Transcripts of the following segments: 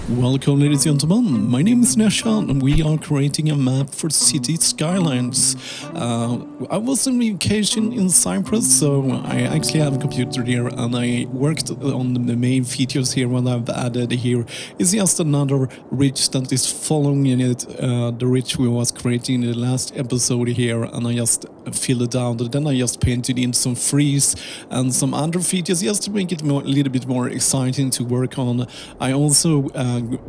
Welcome, ladies and gentlemen. My name is Sunesha, and we are creating a map for city Skylines. I was on vacation in Cyprus, so I actually have a computer here, and I worked on the main features here. What I've added here is just another ridge that is following in it, the ridge we was creating in the last episode here, and I just filled it out. And then I just painted in some freeze and some other features just to make it a little bit more exciting to work on. I also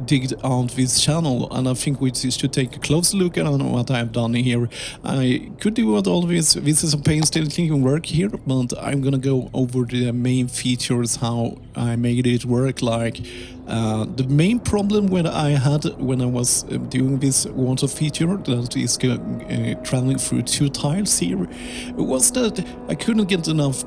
digged out this channel, and I think we should take a close look at what I've done here. I could do what all this is a painstaking work here, but I'm gonna go over the main features, how I made it work. Like the main problem when I had when I was doing this water feature that is traveling through two tiles here was that I couldn't get enough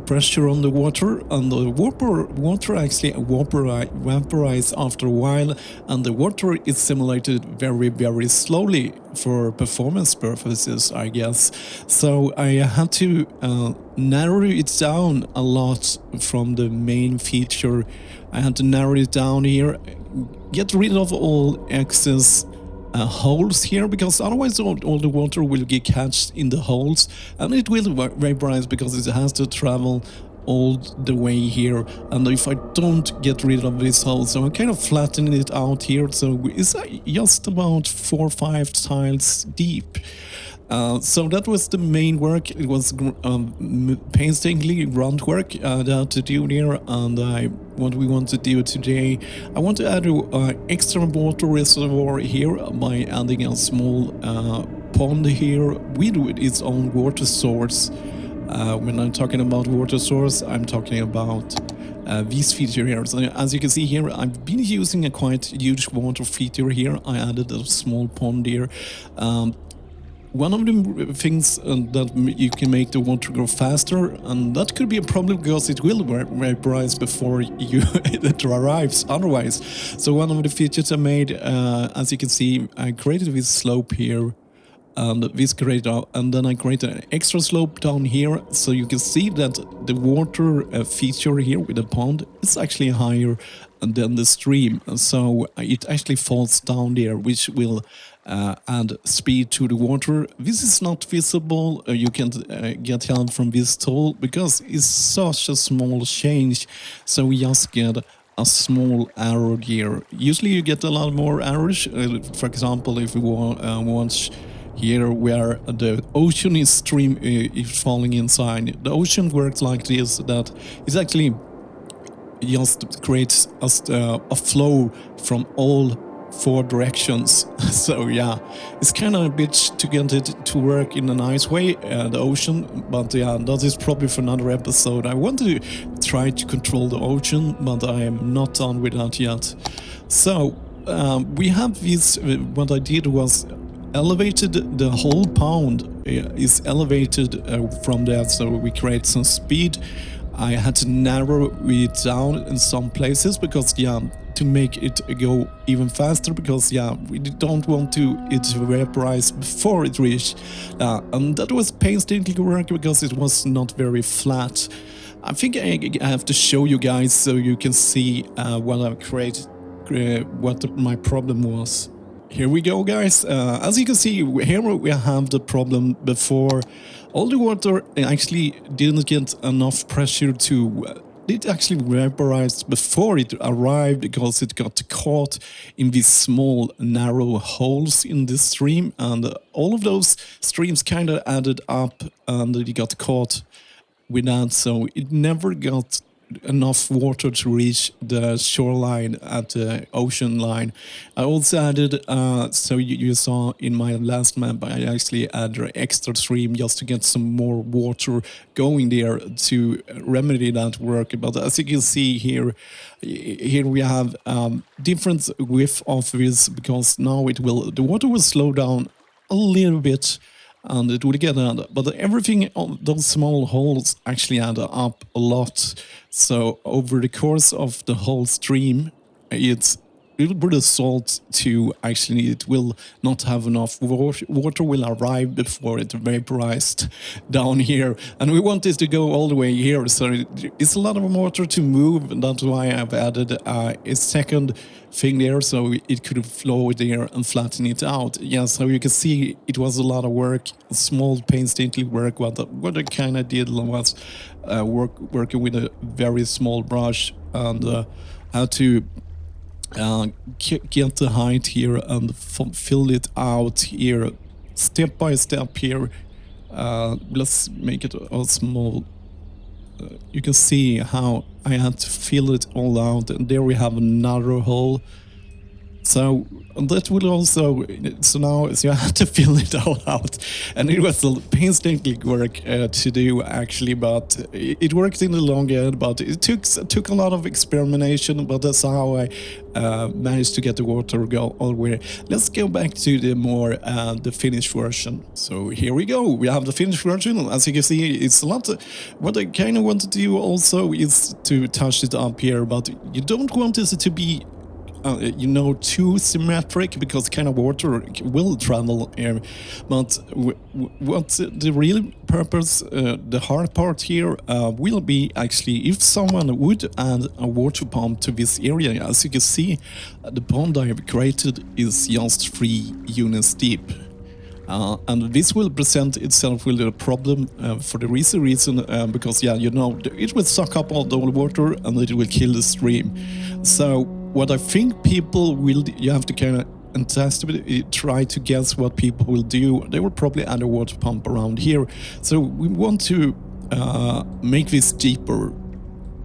pressure on the water, and the water actually vaporized after a while, and the water is simulated very slowly for performance purposes, I guess. So I had to narrow it down a lot from the main feature. I had to narrow it down here, get rid of all excess holes here, because otherwise all the water will get catched in the holes, and it will vaporize because it has to travel all the way here. And if I don't get rid of this hole, so I'm kind of flattening it out here, so it's just about 4 or 5 tiles deep. So that was the main work. It was painstakingly grunt work that to do there, and what we want to do today, I want to add an extra water reservoir here by adding a small pond here with its own water source. When I'm talking about water source, I'm talking about this feature here. So as you can see here, I've been using a quite huge water feature here. I added a small pond here. One of the things that you can make the water go faster, and that could be a problem because it will vaporize before it arrives otherwise. So one of the features I made, as you can see, I created this slope here, and this created, and then I created an extra slope down here, so you can see that the water feature here with the pond is actually higher than the stream, so it actually falls down there, which will add speed to the water. This is not visible. You can get help from this tool because it's such a small change, so we just get a small arrow here. Usually you get a lot more arrows. For example, if we watch here where the ocean is falling inside, the ocean works like this, that is actually just creates a flow from all 4 directions. So yeah, it's kind of a bitch to get it to work in a nice way, the ocean, but yeah, that is probably for another episode. I want to try to control the ocean, but I am not done with that yet. So we have this, what I did was elevated the whole pond is elevated from there, so we create some speed. I had to narrow it down in some places because, yeah, to make it go even faster, because, yeah, we don't want it to vaporize before it reached. And that was painstaking work because it was not very flat. I think I have to show you guys so you can see what I've created, what my problem was. Here we go, guys. As you can see, here we have the problem before. All the water actually didn't get enough pressure to... it actually vaporized before it arrived because it got caught in these small narrow holes in the stream, and all of those streams kind of added up and it got caught with that, so it never got enough water to reach the shoreline at the ocean line. I also added, so you saw in my last map, I actually added an extra stream just to get some more water going there to remedy that work. But as you can see here we have different width of this, because now the water will slow down a little bit, and it would get added, but everything on those small holes actually add up a lot. So over the course of the whole stream, it's little bit of salt to actually, it will not have enough water will arrive before it vaporized down here, and we want this to go all the way here, so it's a lot of water to move, and that's why I've added a second thing there so it could flow there and flatten it out. Yeah, so you can see it was a lot of work, small painstaking work. What I kind of did was working with a very small brush, and how to get the height here and fill it out here step by step here. Let's make it a small. You can see how I had to fill it all out, and there we have another hole. So that will also, so I had to fill it all out, and it was a painstaking work to do actually, but it worked in the long end. But it took a lot of experimentation, but that's how I managed to get the water go all the way. Let's go back to the finished version. So here we go. We have the finished version. As you can see, it's a lot. What I kind of want to do also is to touch it up here, but you don't want this to be too symmetric, because kind of water will travel here. But what the real purpose, the hard part here will be actually if someone would add a water pump to this area. As you can see, the pond I have created is just 3 units deep. And this will present itself with a problem for the reason because it will suck up all the water and it will kill the stream. So what I think people will, you have to kind of anticipate, try to guess what people will do. They will probably add a water pump around here. So we want to make this deeper.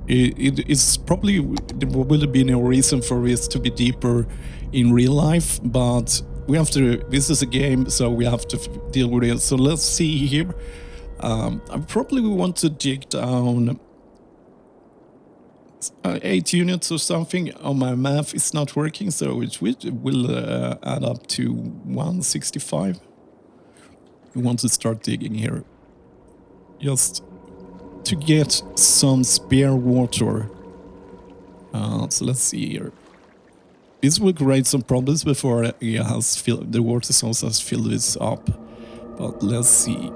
It's probably, there will be no reason for this to be deeper in real life, but we have to, this is a game, so we have to deal with it. So let's see here. I probably want to dig down 8 units or something. On my math, it's not working, so it will add up to 165. We want to start digging here, just to get some spare water. So let's see here. This will create some problems before the water source has filled this up. But let's see.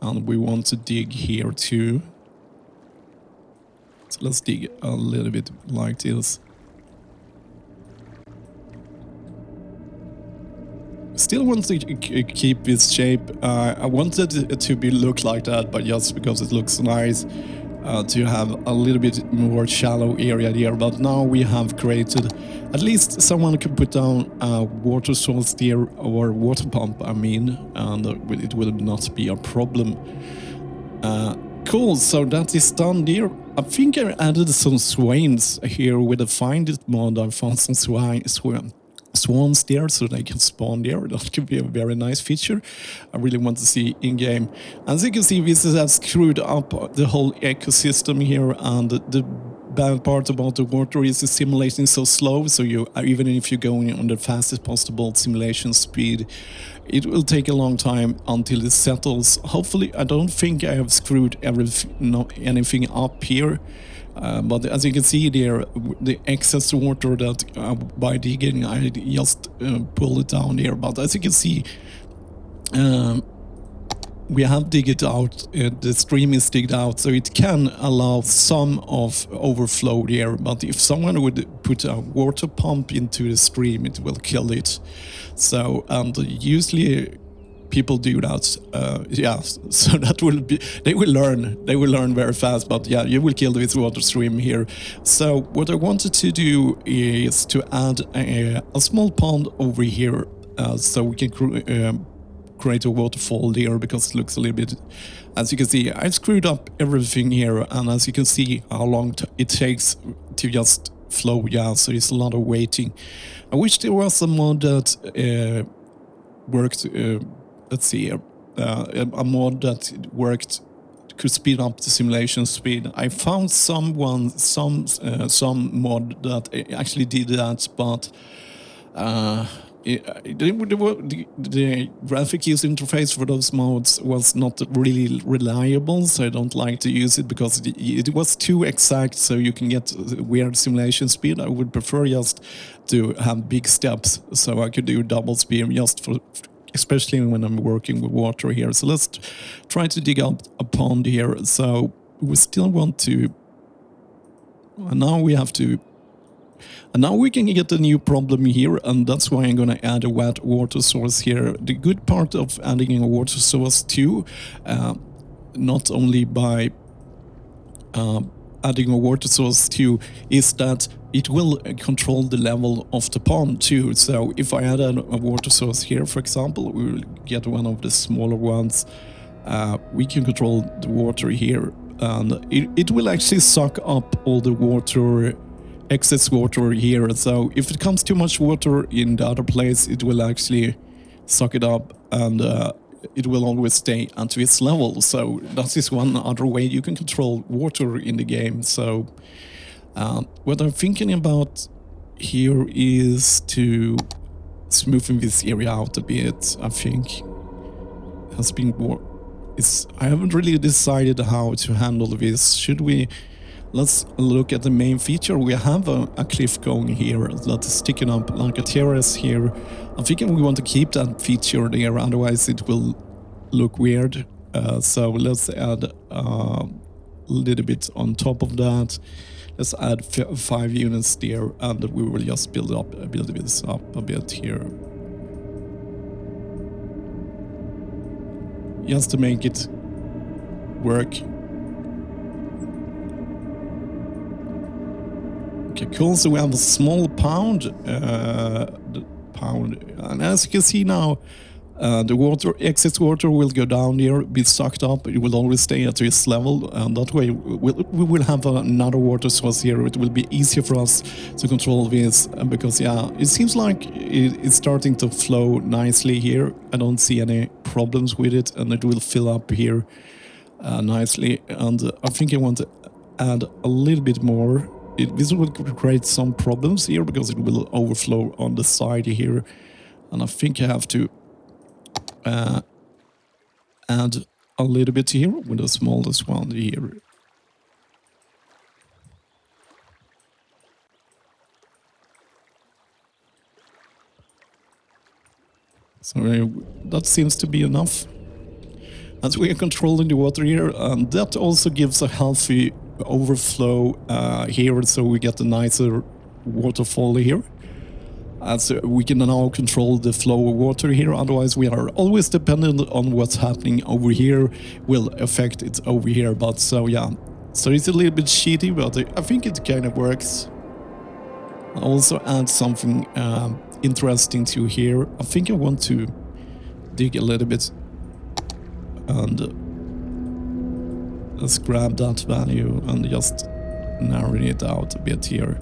And we want to dig here too. So let's dig a little bit like this. Still want to keep this shape. I wanted it to look like that, but just because it looks nice. To have a little bit more shallow area there, but now we have created, at least someone can put down a water source there, or water pump I mean, and it will not be a problem. Cool, so that is done there. I think I added some swans here with the find it mod. I found some swans there, so they can spawn there. That could be a very nice feature. I really want to see in-game. As you can see, this has screwed up the whole ecosystem here, and the bad part about the water is the simulation is so slow, so even if you're going on the fastest possible simulation speed, it will take a long time until it settles. Hopefully, I don't think I have screwed anything up here. But as you can see there, the excess water that by digging I just pull it down there. But as you can see, we have digged it out. The stream is digged out, so it can allow some of overflow there. But if someone would put a water pump into the stream, it will kill it. So, and usually people do that, so that will be, they will learn very fast, but yeah, you will kill this water stream here. So what I wanted to do is to add a small pond over here, so we can create a waterfall there, because it looks a little bit, as you can see, I screwed up everything here, and as you can see how long it takes to just flow. Yeah, so it's a lot of waiting. I wish there was a mod that worked, let's see here, a mod that worked, could speed up the simulation speed. I found some mod that actually did that, but the graphic user interface for those modes was not really reliable, so I don't like to use it because it was too exact, so you can get weird simulation speed. I would prefer just to have big steps, so I could do double speed just for, especially when I'm working with water here. So let's try to dig out a pond here. So we still want to, and now we have to. And now we can get a new problem here, and that's why I'm gonna add a wet water source here. The good part of adding a water source too, not only by adding a water source too, is that it will control the level of the pond too. So if I add a water source here, for example, we will get one of the smaller ones. We can control the water here, and it will actually suck up all the water, excess water here. So if it comes too much water in the other place, it will actually suck it up, and it will always stay at its level. So that is one other way you can control water in the game. So what I'm thinking about here is to smoothen this area out a bit. I think has been more. I haven't really decided how to handle this. Should we? Let's look at the main feature. We have a cliff going here that is sticking up like a terrace here. I'm thinking we want to keep that feature there, otherwise it will look weird. So let's add a little bit on top of that. Let's add 5 units there, and we will just build this up a bit here. Just to make it work. Okay, cool. So we have a small pound, and as you can see now, the excess water will go down here, be sucked up. It will always stay at this level, and that way we will have another water source here. It will be easier for us to control this, because yeah, it seems like it's starting to flow nicely here. I don't see any problems with it, and it will fill up here nicely. And I think I want to add a little bit more. This will create some problems here because it will overflow on the side here, and I think I have to add a little bit here with the smallest one here. So that seems to be enough. As we are controlling the water here, and that also gives a healthy overflow here, so we get a nicer waterfall here. As we can now control the flow of water here, otherwise we are always dependent on what's happening over here will affect it over here. But so yeah, so it's a little bit cheaty, but I think it kind of works. I'll also add something interesting to here. I think I want to dig a little bit, and let's grab that value and just narrow it out a bit here.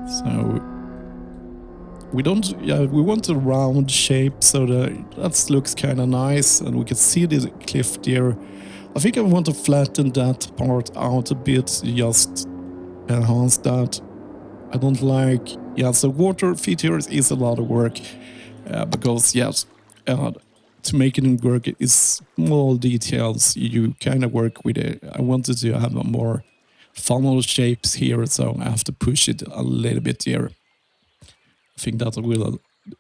So we want a round shape, so that looks kind of nice, and we can see the cliff there. I think I want to flatten that part out a bit, just enhance that. I don't like, so water features is a lot of work, because yes, to make it work is small details you kind of work with it. I wanted to have a more funnel shapes here, so I have to push it a little bit here. I think that will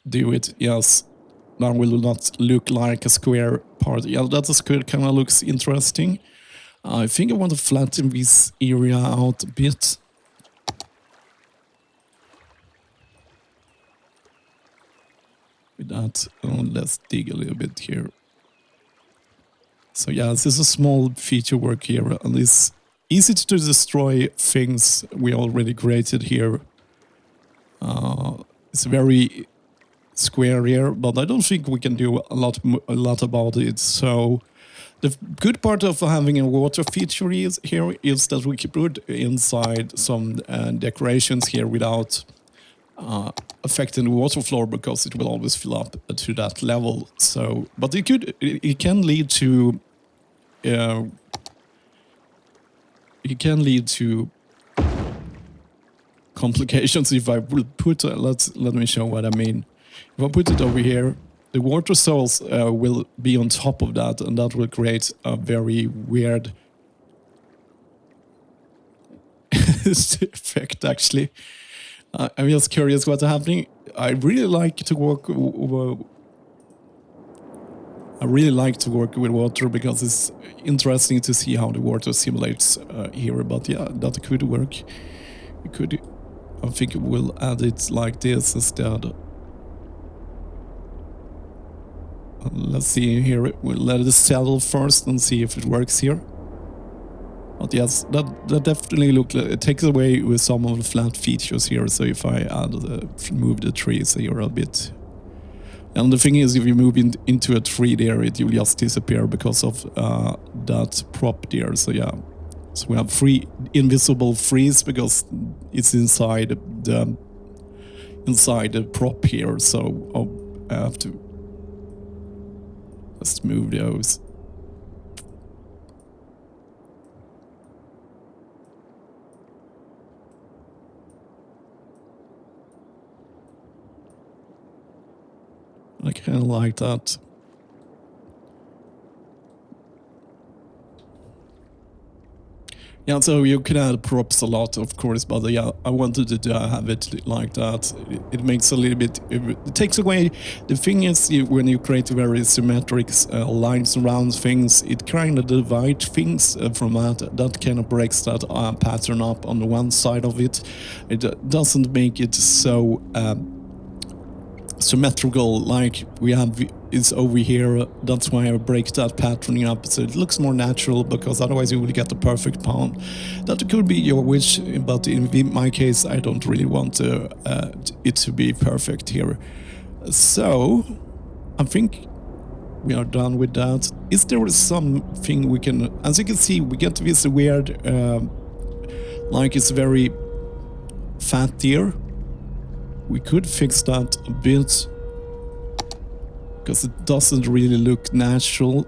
do it. Yes, now will not look like a square part. Yeah, that square kind of looks interesting. I think I want to flatten this area out a bit. With that, let's dig a little bit here. So yeah, this is a small feature work here, and it's easy to destroy things we already created here. It's very square here, but I don't think we can do a lot about it. So the good part of having a water feature is that we can put inside some decorations here without affecting the water floor, because it will always fill up to that level. So, but it can lead to it can lead to complications if I will put let me show what I mean. If I put it over here, the water source will be on top of that, and that will create a very weird effect. Actually, I'm just curious what's happening. I really like to work with water because it's interesting to see how the water simulates here. But yeah, that could work. It could. I think we'll add it like this instead. Let's see here. We'll let it settle first and see if it works here. But yes, that definitely looks like it takes away with some of the flat features here. So if I add move the trees here a bit. And the thing is, if you move into a tree there, it will just disappear because of that prop there. So yeah, so we have invisible freeze because it's inside the prop here. So I have to just move those. I kind of like that. Yeah, so you can add props a lot, of course, but yeah, I wanted to have it like that. It makes a little bit, it takes away, the thing is, when you create very symmetric lines around things, it kind of divides things from that kind of breaks that pattern up on the one side of it. It doesn't make it so symmetrical like we have is over here. That's why I break that patterning up so it looks more natural, because otherwise you will get the perfect pound. That could be your wish, but in my case I don't really want it to be perfect here. So I think we are done with that. Is there something we can, as you can see, we get this weird like it's very fat here. We could fix that a bit because it doesn't really look natural.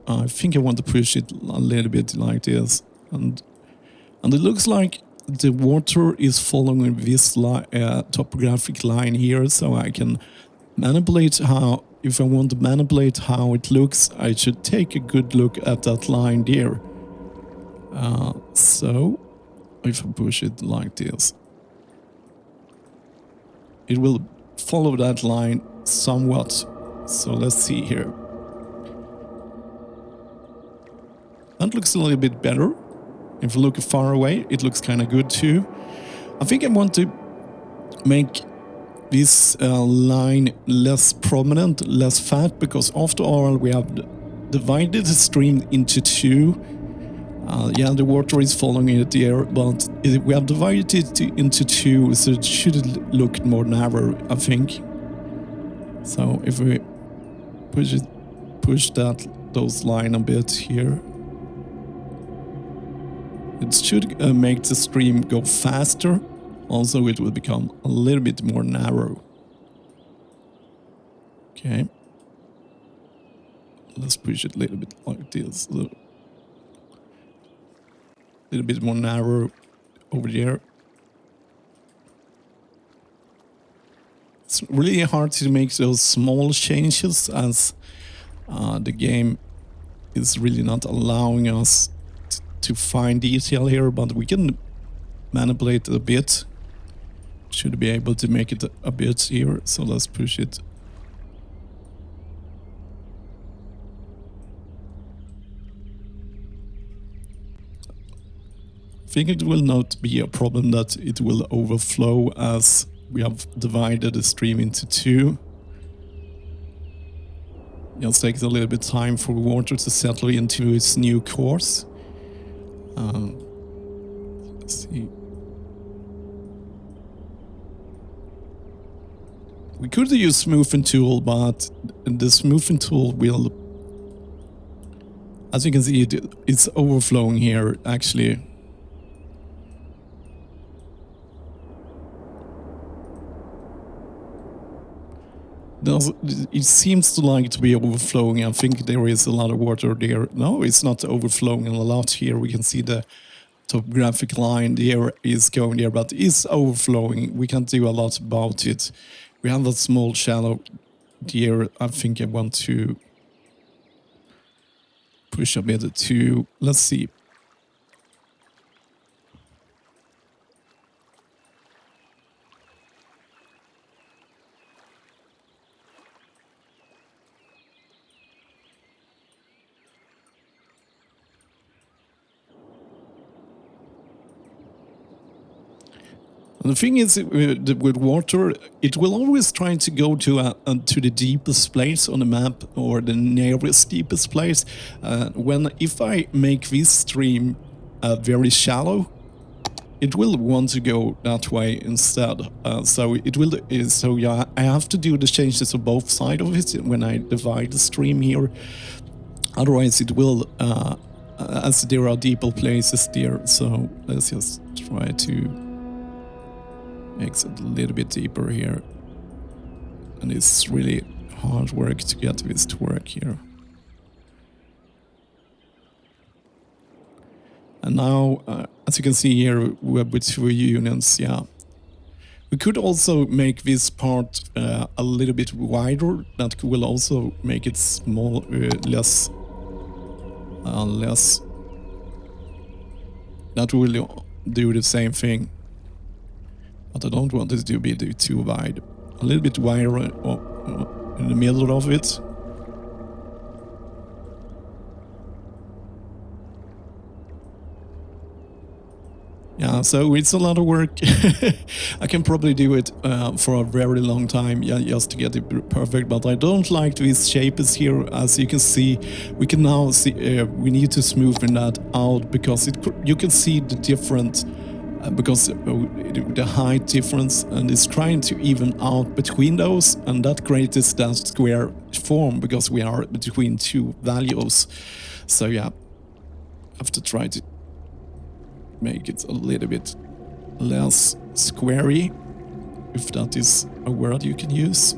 I think I want to push it a little bit like this, and it looks like the water is following this topographic line here, so I can manipulate how, if I want to manipulate how it looks, I should take a good look at that line there. So if I push it like this, it will follow that line somewhat. So let's see here. That looks a little bit better. If you look far away, it looks kind of good too. I think I want to make this line less prominent, less fat, because after all we have divided the stream into two. Yeah, the water is following it here, but we have divided it into two, so it should look more narrow, I think. So if we push those line a bit here, it should make the stream go faster. Also, it will become a little bit more narrow. Okay. Let's push it a little bit like this. A little bit more narrow over there. It's really hard to make those small changes, as the game is really not allowing us to find detail here, but we can manipulate it a bit. Should be able to make it a bit here, so let's push it. I think it will not be a problem that it will overflow, as we have divided the stream into two. It just takes a little bit of time for water to settle into its new course. Let's see. We could use smoothing tool, but the smoothing tool will, as you can see, it's overflowing here actually. It seems to like to be overflowing. I think there is a lot of water there. No, it's not overflowing a lot here. We can see the topographic line there is going there, but it's overflowing. We can't do a lot about it. We have a small shallow there. I think I want to push a bit to, let's see. And the thing is, with water, it will always try to go to the deepest place on the map, or the nearest deepest place. If I make this stream very shallow, it will want to go that way instead. So it will. So yeah, I have to do the changes on both sides of it when I divide the stream here. Otherwise, it will. As there are deeper places there, so let's just try to makes it a little bit deeper here, and it's really hard work to get this to work here. And now, as you can see here, we're with 2 units. Yeah, we could also make this part a little bit wider. That will also make it small, less. That will do the same thing. But I don't want it to be too wide. A little bit wider in the middle of it. Yeah, so it's a lot of work. I can probably do it for a very long time, yeah, just to get it perfect. But I don't like these shapes here. As you can see, we can now see we need to smoothen that out, because you can see the different. Because the height difference, and it's trying to even out between those, and that creates that square form because we are between 2 values. So yeah, I have to try to make it a little bit less squarey, if that is a word you can use.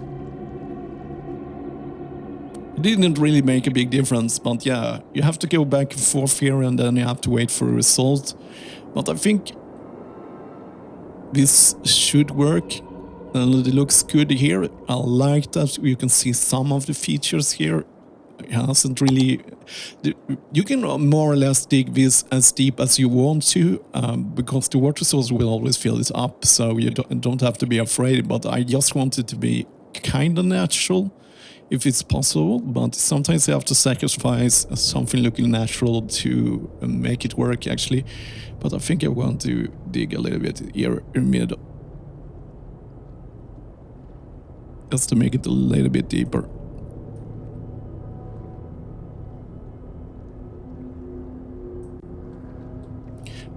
It didn't really make a big difference, but yeah, you have to go back and forth here, and then you have to wait for a result. But I think this should work, and it looks good here. I like that you can see some of the features here. It hasn't really. You can more or less dig this as deep as you want to, because the water source will always fill it up, so you don't have to be afraid. But I just want it to be kind of natural, if it's possible. But sometimes you have to sacrifice something looking natural to make it work, actually. But I think I want to dig a little bit here in the middle, just to make it a little bit deeper.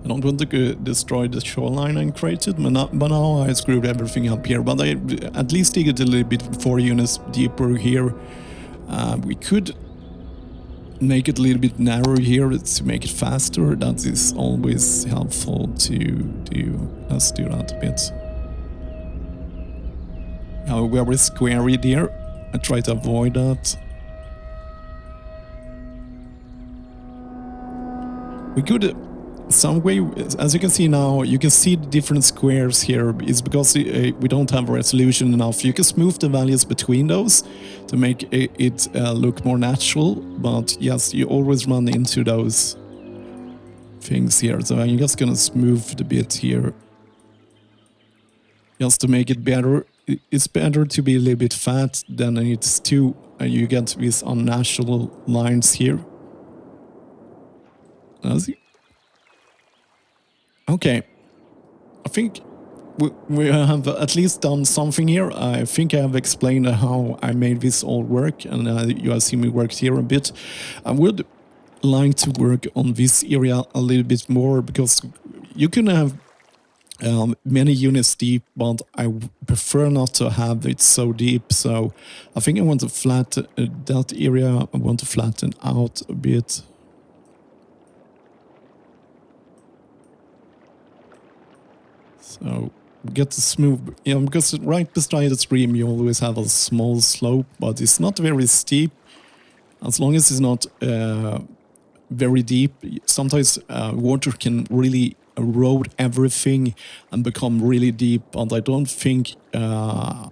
I don't want to destroy the shoreline I created, but now I screwed everything up here. But I at least dig it a little bit 4 units deeper here. We could make it a little bit narrower here to make it faster. That is always helpful to do. Let's do that a bit. We're very squarey there. I try to avoid that. We could some way, as you can see now, you can see the different squares here. It's because we don't have resolution enough. You can smooth the values between those to make it look more natural, but yes, you always run into those things here. So I'm just gonna smooth the bit here, just to make it better. It's better to be a little bit fat than it's too, you get these unnatural lines here. Okay, I think we have at least done something here. I think I have explained how I made this all work, and you have seen me work here a bit. I would like to work on this area a little bit more, because you can have many units deep, but I prefer not to have it so deep. So I think I want to flatten that area. I want to flatten out a bit. So get the smooth, because right beside the stream you always have a small slope, but it's not very steep. As long as it's not very deep. Sometimes water can really erode everything and become really deep, and I don't think I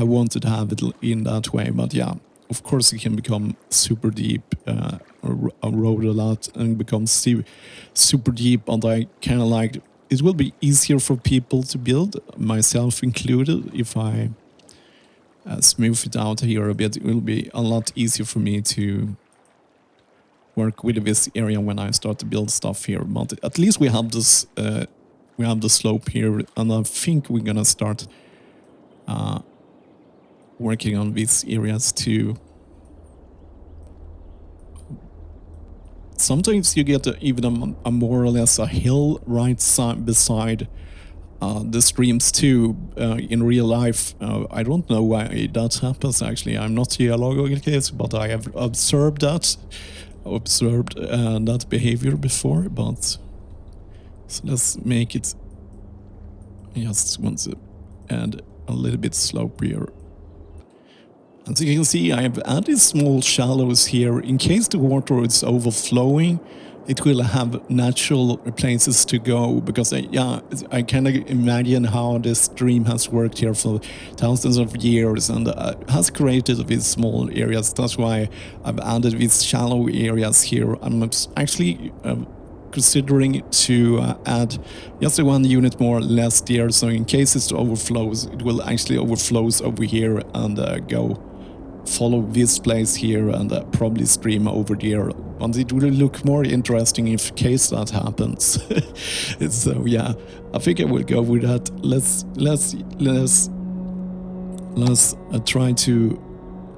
wanted to have it in that way. But yeah, of course it can become super deep, erode a lot and become super deep, and I kind of like it will be easier for people to build, myself included, if I smooth it out here a bit. It will be a lot easier for me to work with this area when I start to build stuff here. But at least we have this, we have the slope here, and I think we're gonna start working on these areas too. Sometimes you get even a more or less a hill right side beside the streams too. In real life, I don't know why that happens. Actually, I'm not geologist, but I have observed that behavior before. But so let's make it. I just want to add a little bit slope here. As you can see, I have added small shallows here. In case the water is overflowing, it will have natural places to go, because I kind of imagine how this stream has worked here for thousands of years and has created these small areas. That's why I've added these shallow areas here. I'm actually considering to add just one unit more less there, so in case it overflows, it will actually overflows over here and go follow this place here and probably stream over there. And it will look more interesting if case that happens. So yeah, I think I will go with that. Let's try to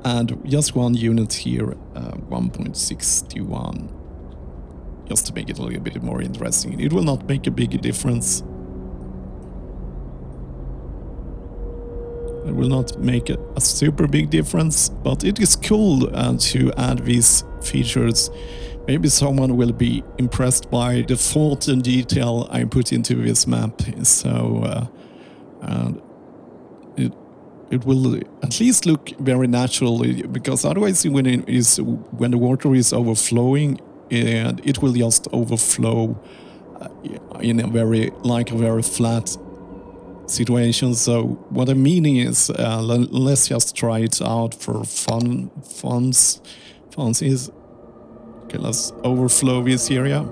add just one unit here, 1.61, just to make it a little bit more interesting. It will not make a big difference. It will not make a super big difference, but it is cool to add these features. Maybe someone will be impressed by the thought and detail I put into this map. So it will at least look very natural, because otherwise when the water is overflowing, it will just overflow in a very flat situation. So what I'm meaning is, let's just try it out for funds is, okay, let's overflow this area.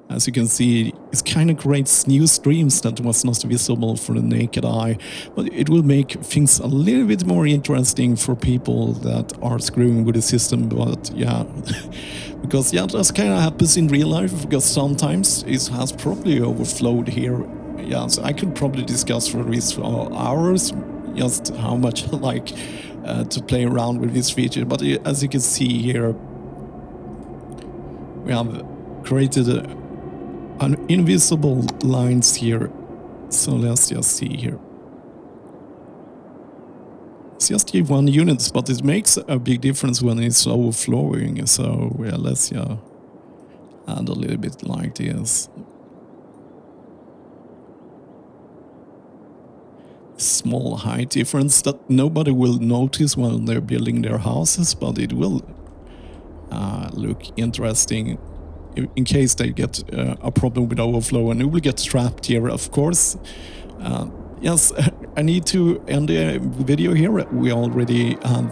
As you can see, it kind of creates new streams that was not visible for the naked eye, but it will make things a little bit more interesting for people that are screwing with the system. But yeah, because yeah, that kind of happens in real life, because sometimes it has probably overflowed here. Yeah, so I could probably discuss for this for hours, just how much I like to play around with this feature. But as you can see here, we have created an invisible lines here. So let's just see here. It's just one unit, but it makes a big difference when it's overflowing. So yeah, let's add a little bit like this. Small height difference that nobody will notice when they're building their houses, but it will look interesting in case they get a problem with overflow, and it will get trapped here, of course. Yes, I need to end the video here. We already have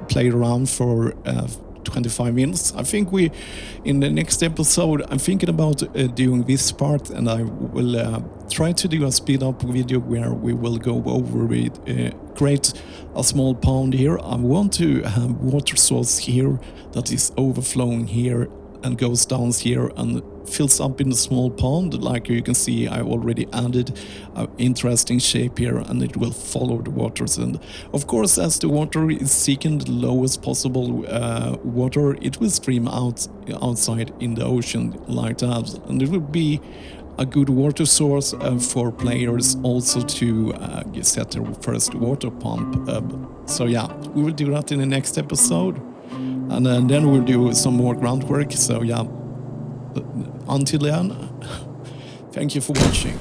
played around for 25 minutes. I think in the next episode, I'm thinking about doing this part, and I will try to do a speed up video where we will go over it, create a small pond here. I want to have water source here that is overflowing here and goes down here and fills up in the small pond. Like you can see, I already added an interesting shape here, and it will follow the waters. And of course, as the water is seeking the lowest possible water, it will stream outside in the ocean like that, and it will be a good water source for players also to set their first water pump. So yeah, we will do that in the next episode. And then we'll do some more groundwork. So yeah, until then, thank you for watching.